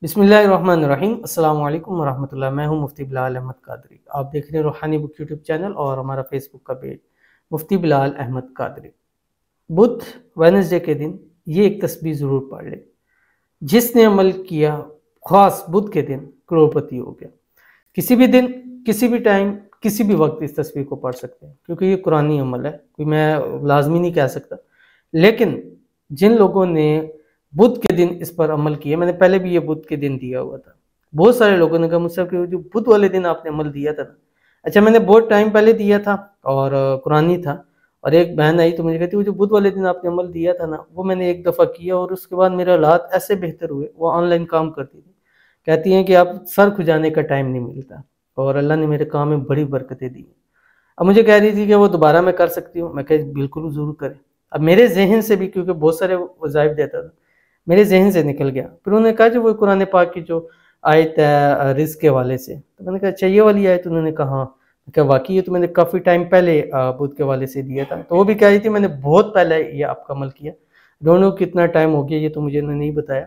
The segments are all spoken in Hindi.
बिस्मिल्लाहिर्रहमानिर्रहीम। अस्सलाम वालेकुम वरहमतुल्लाह। मैं हूं मुफ्ती बिलाल अहमद कादरी। आप देख रहे हैं रूहानी बुक यूट्यूब चैनल और हमारा फेसबुक का पेज मुफ्ती बिलाल अहमद कादरी। बुध वेडनेसडे के दिन ये एक तस्बीह ज़रूर पढ़ ले। जिसने अमल किया खास बुध के दिन करोड़पति हो गया। किसी भी दिन, किसी भी टाइम, किसी भी वक्त इस तस्बीह को पढ़ सकते हैं क्योंकि ये कुरानी अमल है। कोई मैं लाजमी नहीं कह सकता, लेकिन जिन लोगों ने बुध के दिन इस पर अमल किया, मैंने पहले भी ये बुध के दिन दिया हुआ था। बहुत सारे लोगों ने कहा मुझसे कि जो बुध वाले दिन आपने अमल दिया था ना, अच्छा मैंने बहुत टाइम पहले दिया था और कुरानी था। और एक बहन आई तो मुझे कहती वो जो बुध वाले दिन आपने अमल दिया था ना, वो मैंने एक दफ़ा किया और उसके बाद मेरे हालात ऐसे बेहतर हुए। वो ऑनलाइन काम करती थी, कहती हैं कि आप सर खुजाने का टाइम नहीं मिलता और अल्लाह ने मेरे काम में बड़ी बरकतें दी। अब मुझे कह रही थी कि वो दोबारा मैं कर सकती हूँ। मैं कह बिल्कुल ज़रूर करें। अब मेरे जहन से भी, क्योंकि बहुत सारे वज़ाइफ देता था, मेरे जहन से निकल गया। फिर उन्होंने कहा जो वो कुरान पाक की जो आयत है रिज़्क़ के हवाले से, तो मैंने कहा अच्छा ये वाली आयत? उन्होंने कहा हाँ। क्या वाकई ये तो मैंने काफ़ी टाइम पहले बुध के हवाले से दिया था। तो वो भी कह रही थी मैंने बहुत पहले ये आपका अमल किया। दोनों कितना टाइम हो गया ये तो मुझे नहीं बताया।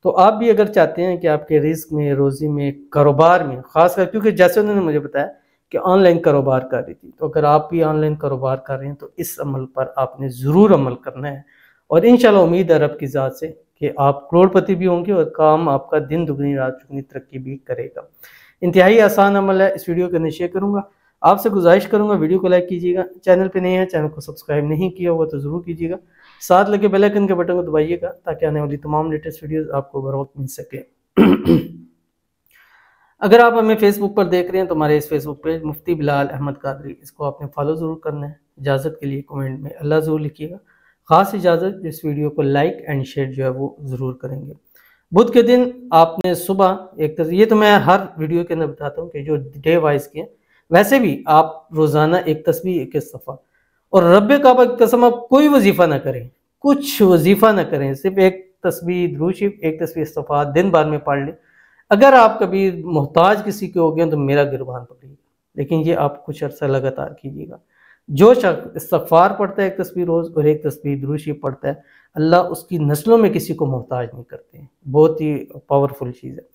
तो आप भी अगर चाहते हैं कि आपके रिज़्क़ में, रोज़ी में, कारोबार में, ख़ासकर क्योंकि जैसे उन्होंने मुझे बताया कि ऑनलाइन कारोबार कर रही थी, तो अगर आप भी ऑनलाइन कारोबार कर रहे हैं तो इस अमल पर आपने ज़रूर अमल करना है। और इंशाल्लाह उम्मीद है रब की ज़ात से कि आप करोड़पति भी होंगे और काम आपका दिन दुगनी रात चुगनी तरक्की भी करेगा। इंतहाई आसान अमल है। इस वीडियो को शेयर करूँगा। आपसे गुजारिश करूँगा वीडियो को लाइक कीजिएगा। चैनल पे नए हैं, चैनल को सब्सक्राइब नहीं किया हुआ तो ज़रूर कीजिएगा। साथ लगे बेल आइकन के बटन को दबाइएगा ताकि आने वाली तमाम लेटेस्ट वीडियोस आपको बर वक्त मिल सके। अगर आप हमें फेसबुक पर देख रहे हैं तो हमारे इस फेसबुक पेज मुफ्ती बिलाल अहमद कादरी, इसको आपने फॉलो ज़रूर करना है। इजाज़त के लिए कमेंट में अल्लाह ज़रूर लिखिएगा। ख़ास इजाज़त, इस वीडियो को लाइक एंड शेयर जो है वो ज़रूर करेंगे। बुध के दिन आपने सुबह एक ये तो मैं हर वीडियो के अंदर बताता हूँ कि जो डे वाइज के हैं, वैसे भी आप रोज़ाना एक तस्बीह, एक इस्तग़फ़ार और रब्बे काबा की कसम आप कोई वजीफ़ा ना करें, कुछ वजीफ़ा ना करें, सिर्फ एक तस्बीह दुरूद शरीफ, एक तस्बीह इस्तग़फ़ार दिन भर में पढ़ लें। अगर आप कभी मोहताज किसी के हो गए तो मेरा गिरबान पकड़िएगा, लेकिन ये आप कुछ अर्सा लगातार कीजिएगा। जो शख्स इस्तग़फ़ार पढ़ता है एक तस्बीह रोज़ और एक तस्बीह दुरूद शरीफ पढ़ता है, अल्लाह उसकी नस्लों में किसी को मोहताज नहीं करते हैं। बहुत ही पावरफुल चीज़ है।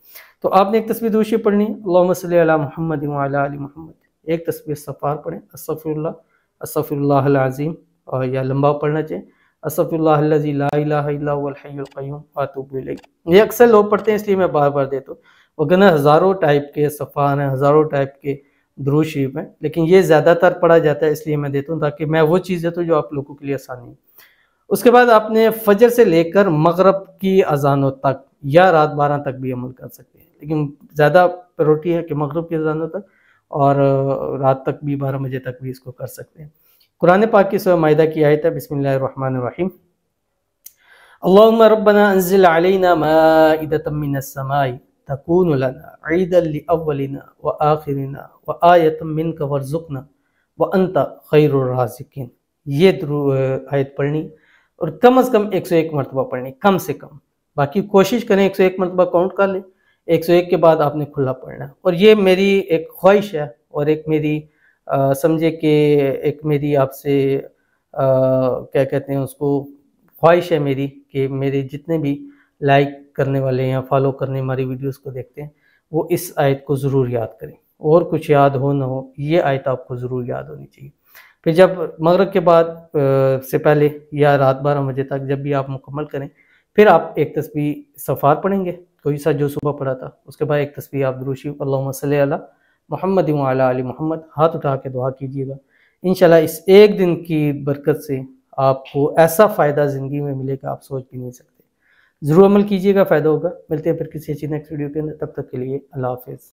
तो आपने एक तस्बीह दुरूद शरीफ पढ़नी है, अल्लाहुम्मा सल्ली अला मुहम्मद व अला आलि मुहम्मद। एक तस्बीह इस्तग़फ़ार पढ़ें, अस्तग़फ़िरुल्लाह अस्तग़फ़िरुल्लाहल अज़ीम, और या लंबा पढ़ना चाहिए, अस्तग़फ़िरुल्लाहल्लज़ी ला इलाहा इल्ला हुवल हय्युल क़य्यूम व अतूबु इलैह। ये अक्सर लोग पढ़ते हैं इसलिए मैं बार-बार देता हूँ, वरना हज़ारों टाइप के इस्तग़फ़ार हैं, हज़ारों टाइप के दुरूद शरीफ हैं, लेकिन ये ज़्यादातर पढ़ा जाता है इसलिए मैं देता हूँ ताकि मैं वो चीज़ देता हूँ जो आप लोगों के लिए आसानी है। उसके बाद आपने फजर से लेकर मगरिब की अज़ानों तक या रात 12 तक भी अमल कर सकते हैं, लेकिन ज़्यादा प्रायोरिटी है कि मगरिब की अज़ानों तक और रात तक भी 12 बजे तक भी इसको कर सकते हैं। कुरान पाक की सूरह माइदा की आयत है, बिस्मिल्लाहिर्रहमानिर्रहीम, अल्लाहुम्मा रब्बना अंज़िल अलैना माइदतम मिनस समाई तकूनु लना ईदन लिअव्वलिना व आखिरिना व आयतम मिनका वरज़ुक़ना व अंता खैरुर राज़िकीन। ये आयत पढ़नी और कम से कम 101 मरतबा पढ़नी, कम से कम। बाकी कोशिश करें 101 मरतबा काउंट कर लें। 101 के बाद आपने खुला पढ़ना है। और ये मेरी एक ख्वाहिश है और एक मेरी समझे कि एक मेरी आपसे क्या कहते हैं उसको, ख्वाहिश है मेरी कि मेरे जितने भी लाइक करने वाले या फॉलो करने हमारी वीडियोस को देखते हैं वो इस आयत को ज़रूर याद करें। और कुछ याद हो ना हो, ये आयत आपको ज़रूर याद होनी चाहिए। फिर जब मगरिब के बाद से पहले या रात 12 बजे तक जब भी आप मुकम्मल करें, फिर आप एक तस्बीह इस्तग़फ़ार पढ़ेंगे, कोई सा जो सुबह पढ़ा था। उसके बाद एक तस्बीह आप दुरूद शरीफ अल्लाहुम्मा सल्ली अला मुहम्मद व अला आलि मुहम्मद, हाथ उठा के दुआ कीजिएगा। इंशाल्लाह इस एक दिन की बरकत से आपको ऐसा फ़ायदा ज़िंदगी में मिलेगा आप सोच भी नहीं सकते। ज़रूर अमल कीजिएगा, फ़ायदा होगा। मिलते हैं फिर किसी अच्छी नेक्स्ट वीडियो के अंदर, तब तक के लिए अल्लाह हाफ़िज़।